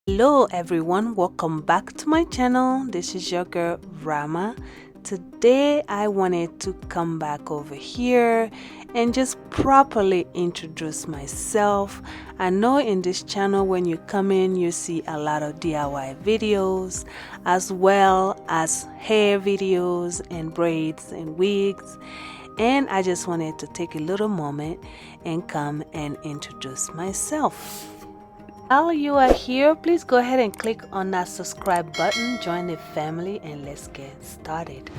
Hello everyone, welcome back to my channel. This is your girl Rama. Today I wanted to come back over here and just properly introduce myself. I know in this channel when you come in you see a lot of DIY videos as well as hair videos and braids and wigs, and I just wanted to take a little moment and come and introduce myself. While you are here, please go ahead and click on that subscribe button, join the family, and let's get started.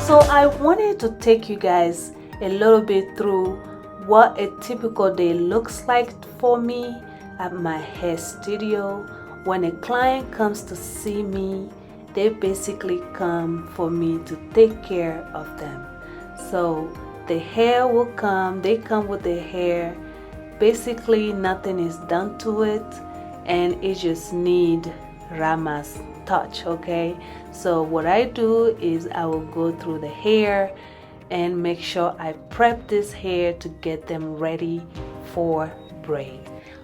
So I wanted to take you guys a little bit through what a typical day looks like for me at my hair studio. When a client comes to see me, they basically come for me to take care of them. So the hair will come, they come with the hair. Basically nothing is done to it and it just need Rama's touch, okay? So what I do is I will go through the hair and make sure I prep this hair to get them ready for braid.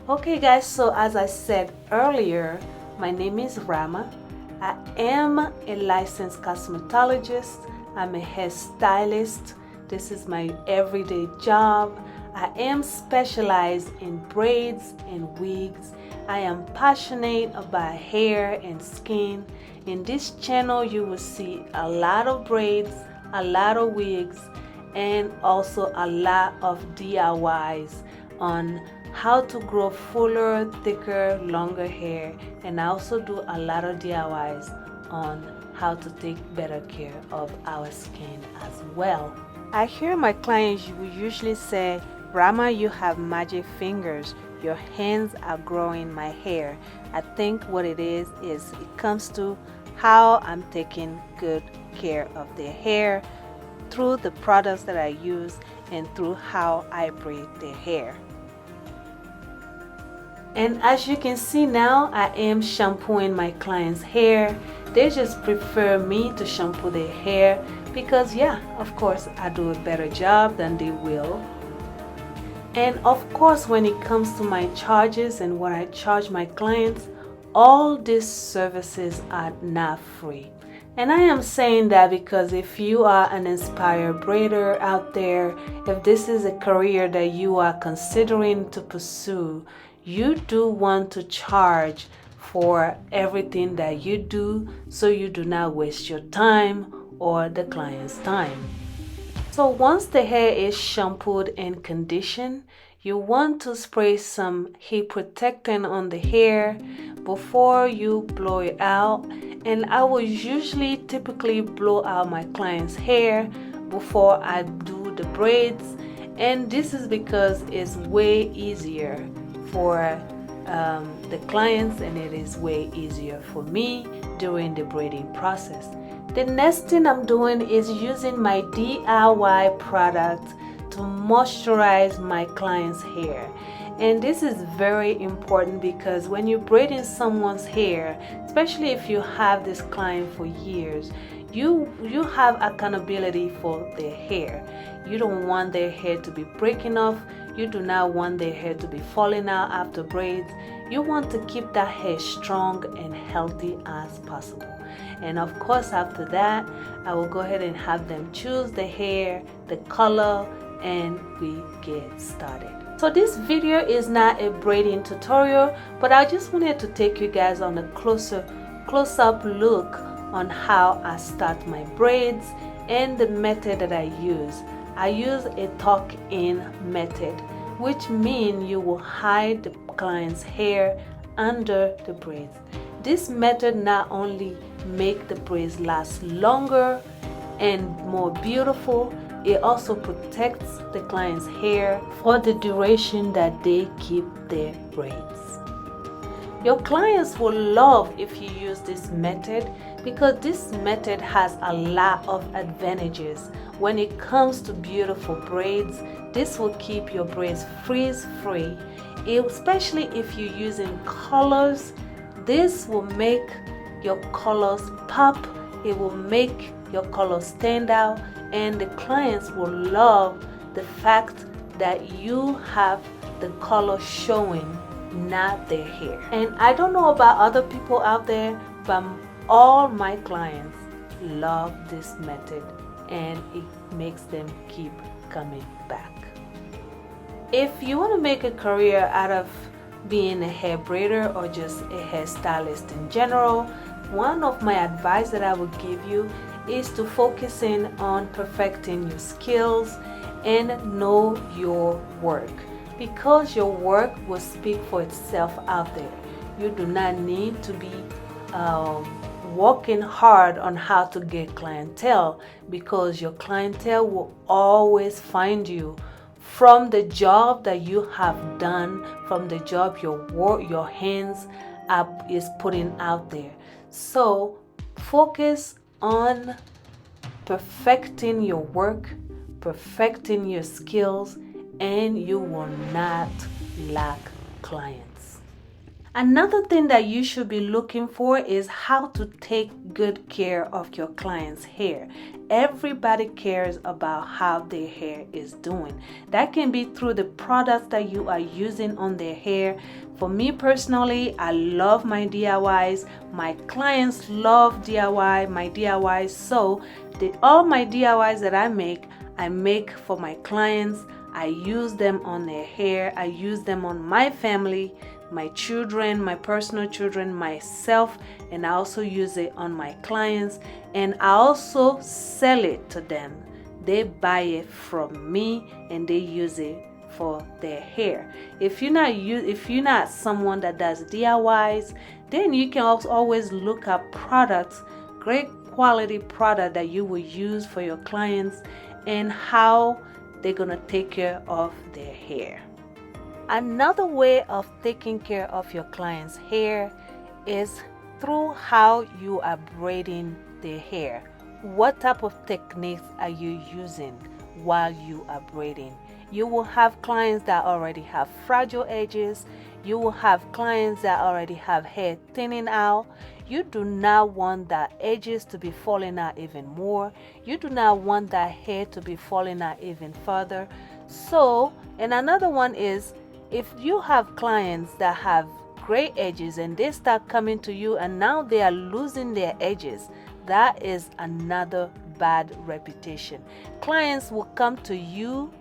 Okay guys, so as I said earlier, my name is Rama. I am a licensed cosmetologist. I'm a hairstylist. This is my everyday job. I am specialized in braids and wigs. I am passionate about hair and skin. In this channel, you will see a lot of braids, a lot of wigs, and also a lot of DIYs on how to grow fuller, thicker, longer hair. And I also do a lot of DIYs on how to take better care of our skin as well. I hear my clients will usually say, Rama, you have magic fingers. Your hands are growing my hair. I think what it is it comes to how I'm taking good care of their hair through the products that I use and through how I braid their hair. And as you can see now, I am shampooing my clients' hair. They just prefer me to shampoo their hair because, yeah, of course, I do a better job than they will. And of course, when it comes to my charges and what I charge my clients, all these services are not free. And I am saying that because if you are an inspired braider out there, if this is a career that you are considering to pursue, you do want to charge for everything that you do so you do not waste your time or the client's time. So once the hair is shampooed and conditioned, you want to spray some heat protectant on the hair before you blow it out. And I will usually typically blow out my client's hair before I do the braids, and this is because it's way easier for the clients and it is way easier for me during the braiding process. The next thing I'm doing is using my DIY product to moisturize my client's hair. And this is very important because when you're braiding someone's hair, especially if you have this client for years, you have accountability for their hair. You don't want their hair to be breaking off. You do not want their hair to be falling out after braids. You want to keep that hair strong and healthy as possible. And of course, after that, I will go ahead and have them choose the hair, the color, and we get started. So this video is not a braiding tutorial, but I just wanted to take you guys on a close-up look on how I start my braids and the method that I use. I use a Talkin method, which means you will hide the client's hair under the braids. This method not only makes the braids last longer and more beautiful, it also protects the client's hair for the duration that they keep their braids. Your clients will love if you use this method because this method has a lot of advantages. When it comes to beautiful braids, this will keep your braids frizz-free, especially if you're using colors. This will make your colors pop, it will make your colors stand out, and the clients will love the fact that you have the color showing, not their hair. And I don't know about other people out there, but all my clients love this method and it makes them keep coming back. If you want to make a career out of being a hair braider or just a hairstylist in general, one of my advice that I would give you is to focus in on perfecting your skills and know your work, because your work will speak for itself out there. You do not need to be working hard on how to get clientele, because your clientele will always find you from the job that you have done, from the job your hands is putting out there. So focus on perfecting your work, perfecting your skills, and you will not lack clients. Another thing that you should be looking for is how to take good care of your client's hair. Everybody cares about how their hair is doing. That can be through the products that you are using on their hair. For me personally, I love my DIYs. My clients love my DIYs. So all my DIYs that I make for my clients. I use them on their hair. I use them on my family, my children, my personal children, myself, and I also use it on my clients, and I also sell it to them. They buy it from me and they use it for their hair. If you're not someone that does DIYs, then you can also always look up products, great quality product that you will use for your clients and how they're gonna take care of their hair. Another way of taking care of your client's hair is through how you are braiding their hair. What type of techniques are you using while you are braiding? You will have clients that already have fragile edges. You will have clients that already have hair thinning out. You do not want that edges to be falling out even more. You do not want that hair to be falling out even further. So, and another one is, if you have clients that have gray edges and they start coming to you and now they are losing their edges, that is another bad reputation. Clients will come to you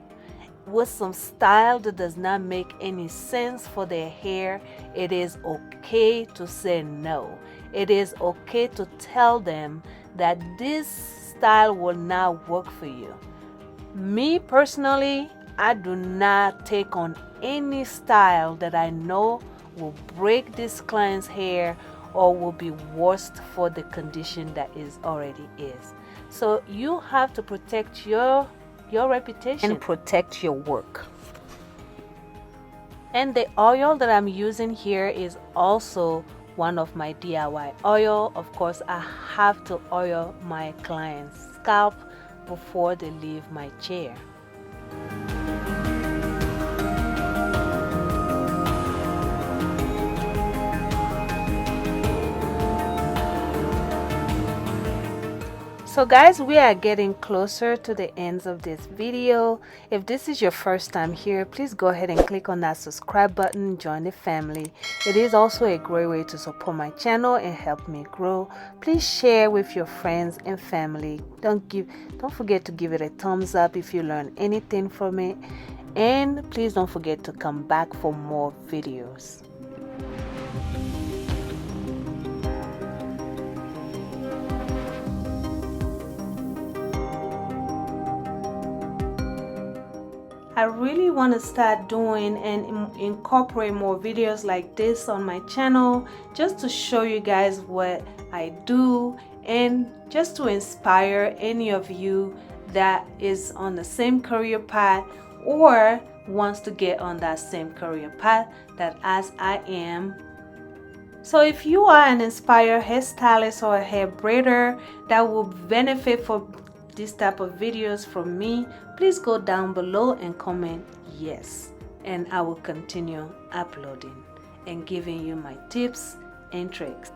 with some style that does not make any sense for their hair. It is okay to say no. It is okay to tell them that this style will not work for you. Me personally, I do not take on any style that I know will break this client's hair or will be worse for the condition that is already is. So you have to protect your reputation and protect your work. And the oil that I'm using here is also one of my DIY oil. Of course, I have to oil my client's scalp before they leave my chair. So guys, we are getting closer to the ends of this video. If this is your first time here, please go ahead and click on that subscribe button, join the family. It is also a great way to support my channel and help me grow. Please share with your friends and family. Don't forget to give it a thumbs up if you learn anything from it. And please don't forget to come back for more videos. I really want to start doing and incorporate more videos like this on my channel, just to show you guys what I do and just to inspire any of you that is on the same career path or wants to get on that same career path that as I am. So if you are an inspired hairstylist or a hair braider that will benefit from this type of videos from me, please go down below and comment yes, and I will continue uploading and giving you my tips and tricks.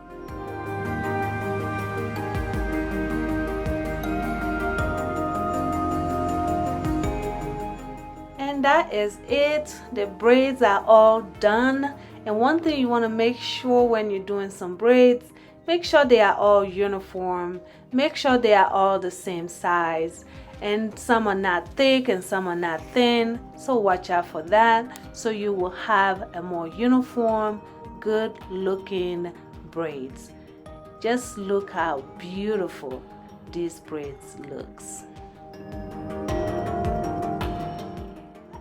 And And that is it. The braids are all done. And one thing you want to make sure when you're doing some braids, make sure they are all uniform. Make sure they are all the same size. And some are not thick and some are not thin. So watch out for that. So you will have a more uniform, good looking braids. Just look how beautiful these braids looks.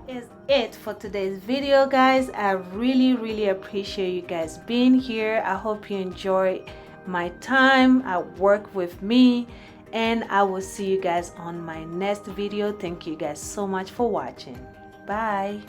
Is it for today's video, guys. I really appreciate you guys being here. I hope you enjoy my time at work with me, and I will see you guys on my next video. Thank you guys so much for watching. Bye.